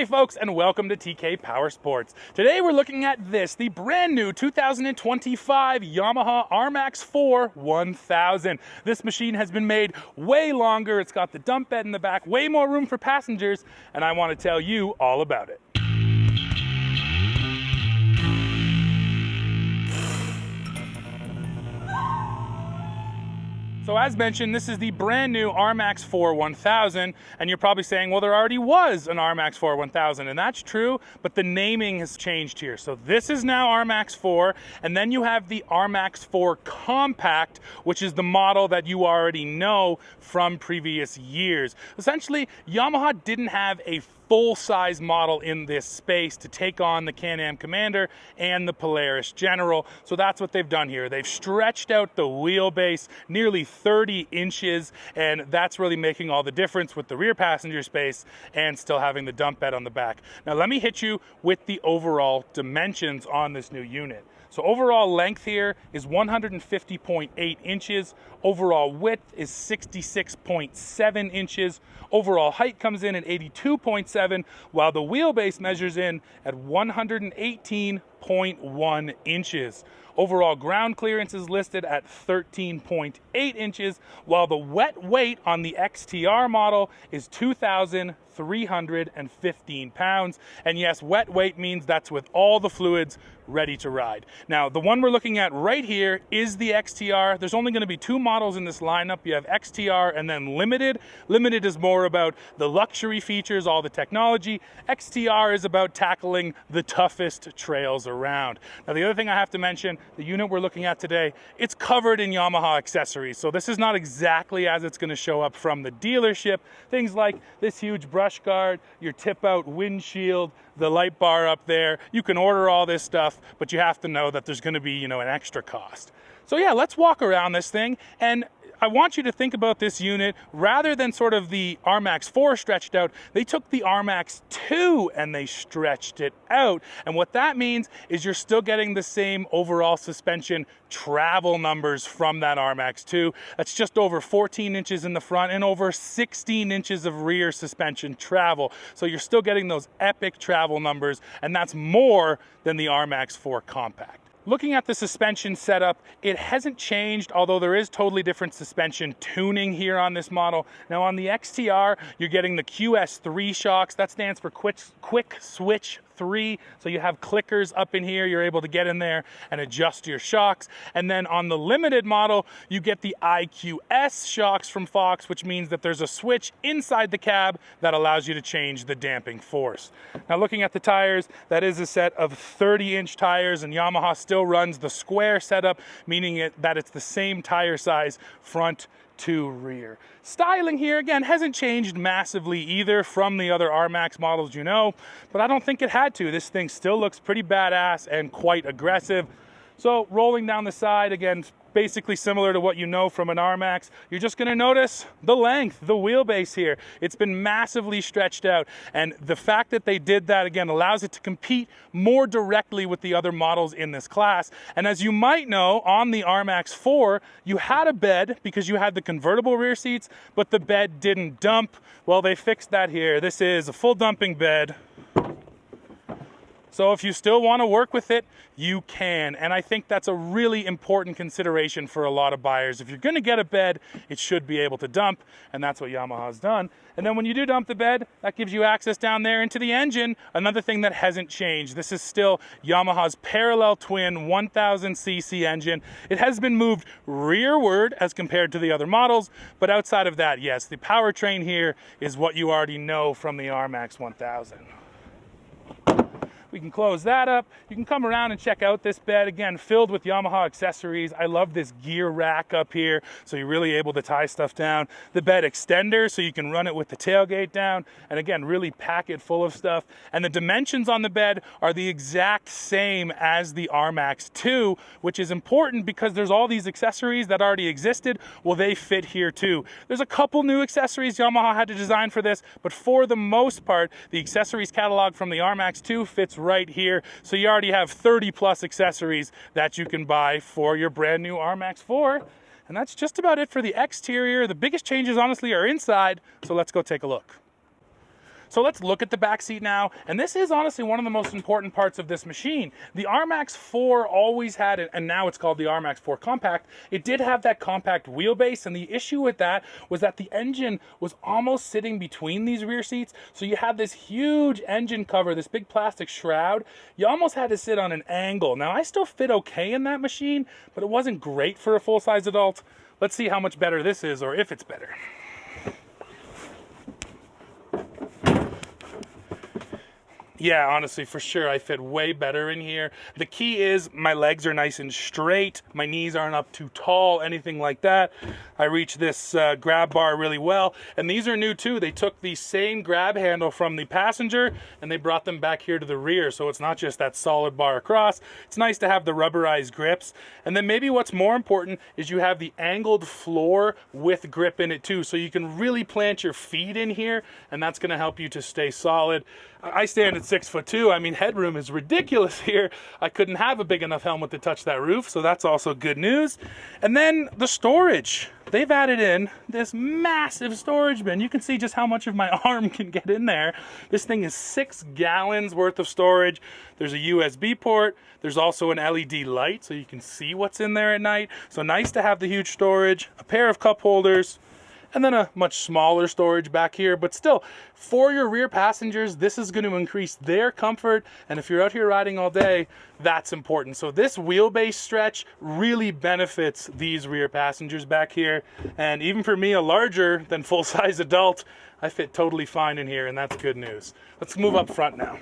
Hey folks, and welcome to TK Power Sports. Today we're looking at this, the brand new 2025 Yamaha RMAX4 1000. This machine has been made way longer, it's got the dump bed in the back, way more room for passengers, and I want to tell you all about it. So as mentioned, this is the brand new RMAX4 1000, and you're probably saying, well, there already was an RMAX4 1000, and that's true, but the naming has changed here. So this is now RMAX4, and then you have the RMAX4 Compact, which is the model that you already know from previous years. Essentially, Yamaha didn't have a full-size model in this space to take on the Can-Am Commander and the Polaris General. So that's what they've done here. They've stretched out the wheelbase nearly 30 inches, and that's really making all the difference with the rear passenger space and still having the dump bed on the back. Now let me hit you with the overall dimensions on this new unit. So overall length here is 150.8 inches. Overall width is 66.7 inches. Overall height comes in at 82.7, while the wheelbase measures in at 118.1 inches. Overall ground clearance is listed at 13.8 inches, while the wet weight on the XTR model is 2,315 pounds. And yes, wet weight means that's with all the fluids ready to ride. Now, the one we're looking at right here is the XTR. There's only going to be two models in this lineup. You have XTR and then Limited. Limited is more about the luxury features, all the technology. XTR is about tackling the toughest trails around. Now, the other thing I have to mention, the unit we're looking at today, it's covered in Yamaha accessories. So this is not exactly as it's going to show up from the dealership. Things like this huge brush guard, your tip out windshield, the light bar up there. You can order all this stuff, but you have to know that there's going to be, an extra cost. So yeah, let's walk around this thing, and I want you to think about this unit rather than sort of the RMAX4 stretched out. They took the RMAX2 and they stretched it out. And what that means is you're still getting the same overall suspension travel numbers from that RMAX2. That's just over 14 inches in the front and over 16 inches of rear suspension travel. So you're still getting those epic travel numbers, and that's more than the RMAX4 Compact. Looking at the suspension setup, it hasn't changed, although there is totally different suspension tuning here on this model. Now on the XTR, you're getting the QS3 shocks. That stands for Quick Switch 3. So you have clickers up in here. You're able to get in there and adjust your shocks. And then on the Limited model, you get the IQS shocks from Fox, which means that there's a switch inside the cab that allows you to change the damping force. Now looking at the tires, that is a set of 30-inch tires, and Yamaha still runs the square setup, meaning that it's the same tire size front to rear. Styling here, again, hasn't changed massively either from the other RMAX models but I don't think it had to. This thing still looks pretty badass and quite aggressive. So rolling down the side, again, basically similar to what you know from an RMAX, you're just going to notice the length, the wheelbase here. It's been massively stretched out, and the fact that they did that, again, allows it to compete more directly with the other models in this class. And as you might know, on the RMAX4, you had a bed because you had the convertible rear seats, but the bed didn't dump. Well, they fixed that here. This is a full dumping bed. So if you still want to work with it, you can. And I think that's a really important consideration for a lot of buyers. If you're going to get a bed, it should be able to dump, and that's what Yamaha's done. And then when you do dump the bed, that gives you access down there into the engine. Another thing that hasn't changed. This is still Yamaha's parallel twin 1000cc engine. It has been moved rearward as compared to the other models, but outside of that, yes, the powertrain here is what you already know from the RMAX 1000. We can close that up. You can come around and check out this bed, again, filled with Yamaha accessories. I love this gear rack up here, so you're really able to tie stuff down. The bed extender, so you can run it with the tailgate down, and again, really pack it full of stuff. And the dimensions on the bed are the exact same as the RMAX2, which is important because there's all these accessories that already existed. Well, they fit here too. There's a couple new accessories Yamaha had to design for this, but for the most part, the accessories catalog from the RMAX2 fits right here. So you already have 30 plus accessories that you can buy for your brand new RMAX4. And that's just about it for the exterior. The biggest changes honestly are inside, so let's go take a look. So let's look at the back seat now, and this is honestly one of the most important parts of this machine. The RMAX4 always had it, and now it's called the RMAX4 Compact. It did have that compact wheelbase, and the issue with that was that the engine was almost sitting between these rear seats, so you had this huge engine cover, this big plastic shroud. You almost had to sit on an angle. Now, I still fit okay in that machine, but it wasn't great for a full-size adult. Let's see how much better this is, or if it's better. Yeah, honestly, for sure, I fit way better in here. The key is my legs are nice and straight. My knees aren't up too tall, anything like that. I reach this grab bar really well. And these are new too. They took the same grab handle from the passenger and they brought them back here to the rear. So it's not just that solid bar across. It's nice to have the rubberized grips. And then maybe what's more important is you have the angled floor with grip in it too. So you can really plant your feet in here, and that's gonna help you to stay solid. I stand at 6'2". I mean, headroom is ridiculous here. I couldn't have a big enough helmet to touch that roof, so that's also good news. And then the storage. They've added in this massive storage bin. You can see just how much of my arm can get in there. This thing is 6 gallons worth of storage. There's a USB port. There's also an LED light, so you can see what's in there at night. So nice to have the huge storage, a pair of cup holders, and then a much smaller storage back here. But still, for your rear passengers, this is going to increase their comfort. And if you're out here riding all day, that's important. So this wheelbase stretch really benefits these rear passengers back here. And even for me, a larger than full-size adult, I fit totally fine in here, and that's good news. Let's move up front now.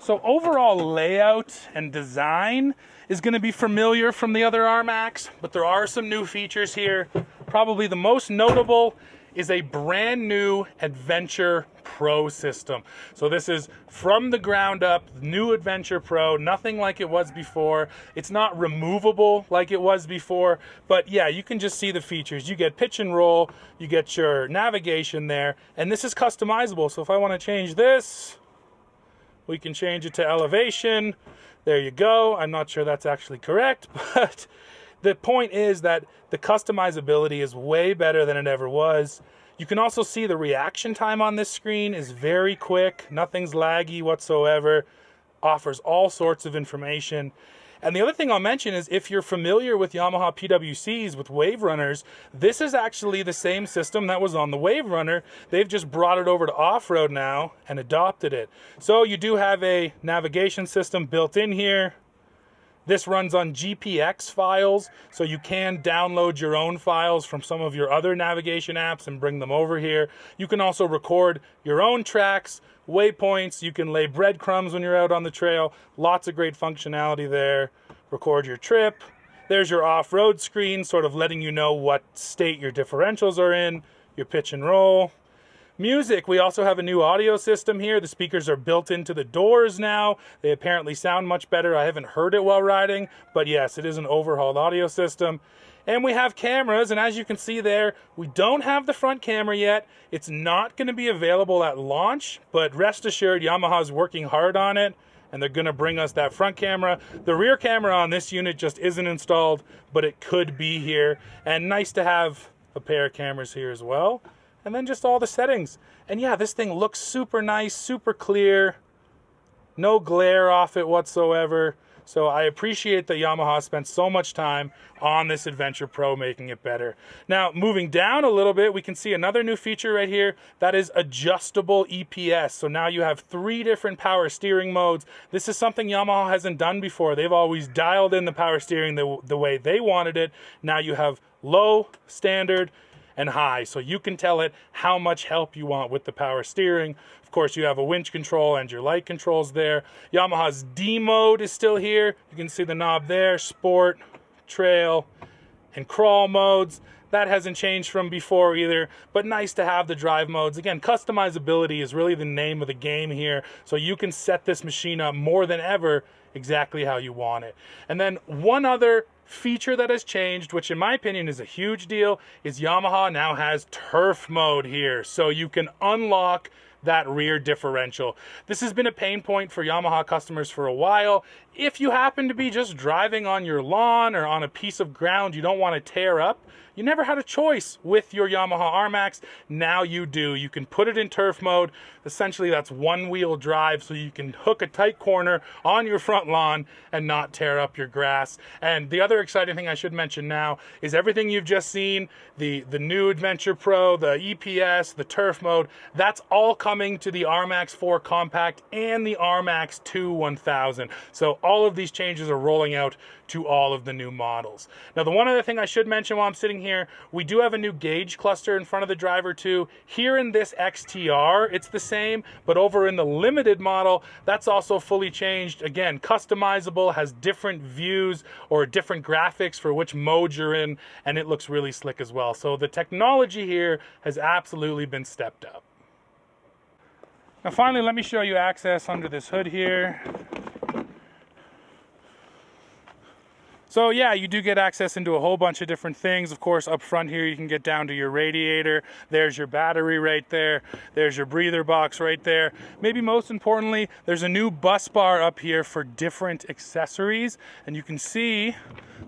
So overall layout and design is going to be familiar from the other RMAX, but there are some new features here. Probably the most notable is a brand new Adventure Pro system. So this is from the ground up, new Adventure Pro, nothing like it was before. It's not removable like it was before, but yeah, you can just see the features. You get pitch and roll, you get your navigation there, and this is customizable. So if I want to change this, we can change it to elevation. There you go. I'm not sure that's actually correct, but the point is that the customizability is way better than it ever was. You can also see the reaction time on this screen is very quick. Nothing's laggy whatsoever. Offers all sorts of information. And the other thing I'll mention is if you're familiar with Yamaha PWCs with Wave Runners, this is actually the same system that was on the Wave Runner. They've just brought it over to off-road now and adopted it. So you do have a navigation system built in here. This runs on GPX files, so you can download your own files from some of your other navigation apps and bring them over here. You can also record your own tracks, waypoints. You can lay breadcrumbs when you're out on the trail. Lots of great functionality there. Record your trip. There's your off-road screen, sort of letting you know what state your differentials are in, your pitch and roll. Music, we also have a new audio system here. The speakers are built into the doors now. They apparently sound much better. I haven't heard it while riding, but yes, it is an overhauled audio system. And we have cameras, and as you can see there, we don't have the front camera yet. It's not going to be available at launch, but rest assured, Yamaha's working hard on it, and they're going to bring us that front camera. The rear camera on this unit just isn't installed, but it could be here. And nice to have a pair of cameras here as well. And then just all the settings. And yeah, this thing looks super nice, super clear. No glare off it whatsoever. So I appreciate that Yamaha spent so much time on this Adventure Pro making it better. Now, moving down a little bit, we can see another new feature right here. That is adjustable EPS. So now you have 3 different power steering modes. This is something Yamaha hasn't done before. They've always dialed in the power steering the way they wanted it. Now you have low, standard, and high, so you can tell it how much help you want with the power steering. Of course, you have a winch control and your light controls there. Yamaha's D mode is still here. You can see the knob there, sport, trail, and crawl modes. That hasn't changed from before either, but nice to have the drive modes. Again, customizability is really the name of the game here, so you can set this machine up more than ever exactly how you want it. And then one other feature that has changed, which in my opinion is a huge deal, is Yamaha now has turf mode here. So you can unlock that rear differential. This has been a pain point for Yamaha customers for a while. If you happen to be just driving on your lawn or on a piece of ground you don't want to tear up, you never had a choice with your Yamaha RMAX. Now you do. You can put it in turf mode. Essentially, that's one-wheel drive, so you can hook a tight corner on your front lawn and not tear up your grass. And the other exciting thing I should mention now is everything you've just seen, the new Adventure Pro, the EPS, the turf mode, that's all coming to the RMAX4 Compact and the RMAX2 1000. So all of these changes are rolling out to all of the new models. Now, the one other thing I should mention while I'm sitting here, we do have a new gauge cluster in front of the driver too. Here in this XTR, it's the same, but over in the limited model, that's also fully changed. Again, customizable, has different views or different graphics for which mode you're in, and it looks really slick as well. So the technology here has absolutely been stepped up. Now finally, let me show you access under this hood here. So yeah, you do get access into a whole bunch of different things. Of course, up front here, you can get down to your radiator. There's your battery right there. There's your breather box right there. Maybe most importantly, there's a new bus bar up here for different accessories. And you can see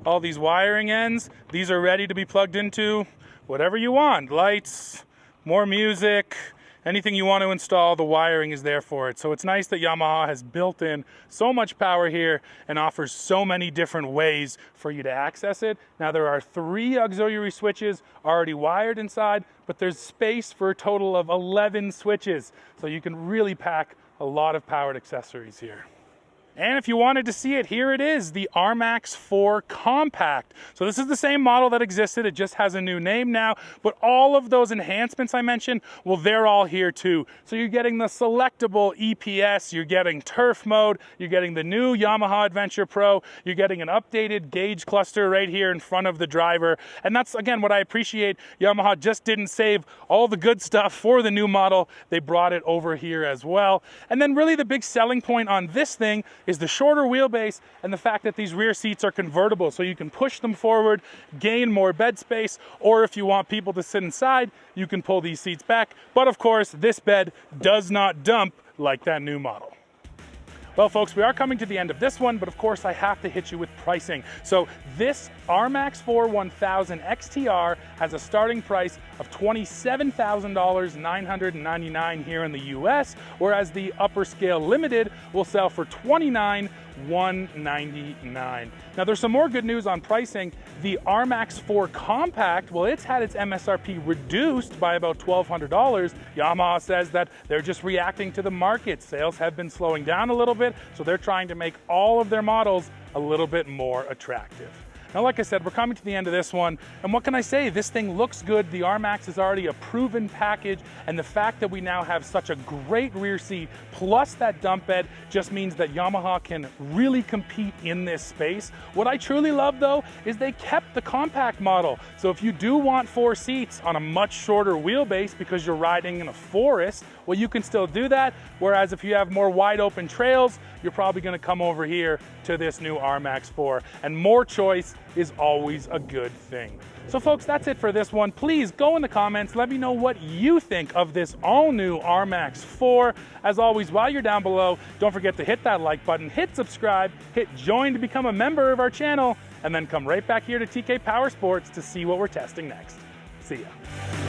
all these wiring ends. These are ready to be plugged into whatever you want. Lights, more music, anything you want to install, the wiring is there for it. So it's nice that Yamaha has built in so much power here and offers so many different ways for you to access it. Now there are 3 auxiliary switches already wired inside, but there's space for a total of 11 switches. So you can really pack a lot of powered accessories here. And if you wanted to see it, here it is, the RMAX4 Compact. So this is the same model that existed, it just has a new name now, but all of those enhancements I mentioned, well, they're all here too. So you're getting the selectable EPS, you're getting turf mode, you're getting the new Yamaha Adventure Pro, you're getting an updated gauge cluster right here in front of the driver. And that's, again, what I appreciate. Yamaha just didn't save all the good stuff for the new model, they brought it over here as well. And then really the big selling point on this thing is the shorter wheelbase and the fact that these rear seats are convertible, so you can push them forward, gain more bed space, or if you want people to sit inside, you can pull these seats back. But of course, this bed does not dump like that new model. Well, folks, we are coming to the end of this one, but of course I have to hit you with pricing. So this RMAX4 1000 XTR has a starting price of $27,999 here in the US, whereas the upper scale limited will sell for $29,199. Now there's some more good news on pricing. The RMAX4 Compact, well, it's had its MSRP reduced by about $1,200. Yamaha says that they're just reacting to the market. Sales have been slowing down a little bit, so they're trying to make all of their models a little bit more attractive. Now, like I said, we're coming to the end of this one, and what can I say? This thing looks good. The RMAX is already a proven package, and the fact that we now have such a great rear seat, plus that dump bed, just means that Yamaha can really compete in this space. What I truly love, though, is they kept the compact model. So if you do want 4 seats on a much shorter wheelbase because you're riding in a forest, well, you can still do that. Whereas if you have more wide open trails, you're probably gonna come over here to this new RMAX4. And more choice is always a good thing. So folks, that's it for this one. Please go in the comments, let me know what you think of this all new RMAX4. As always, while you're down below, don't forget to hit that like button, hit subscribe, hit join to become a member of our channel, and then come right back here to TK Power Sports to see what we're testing next. See ya.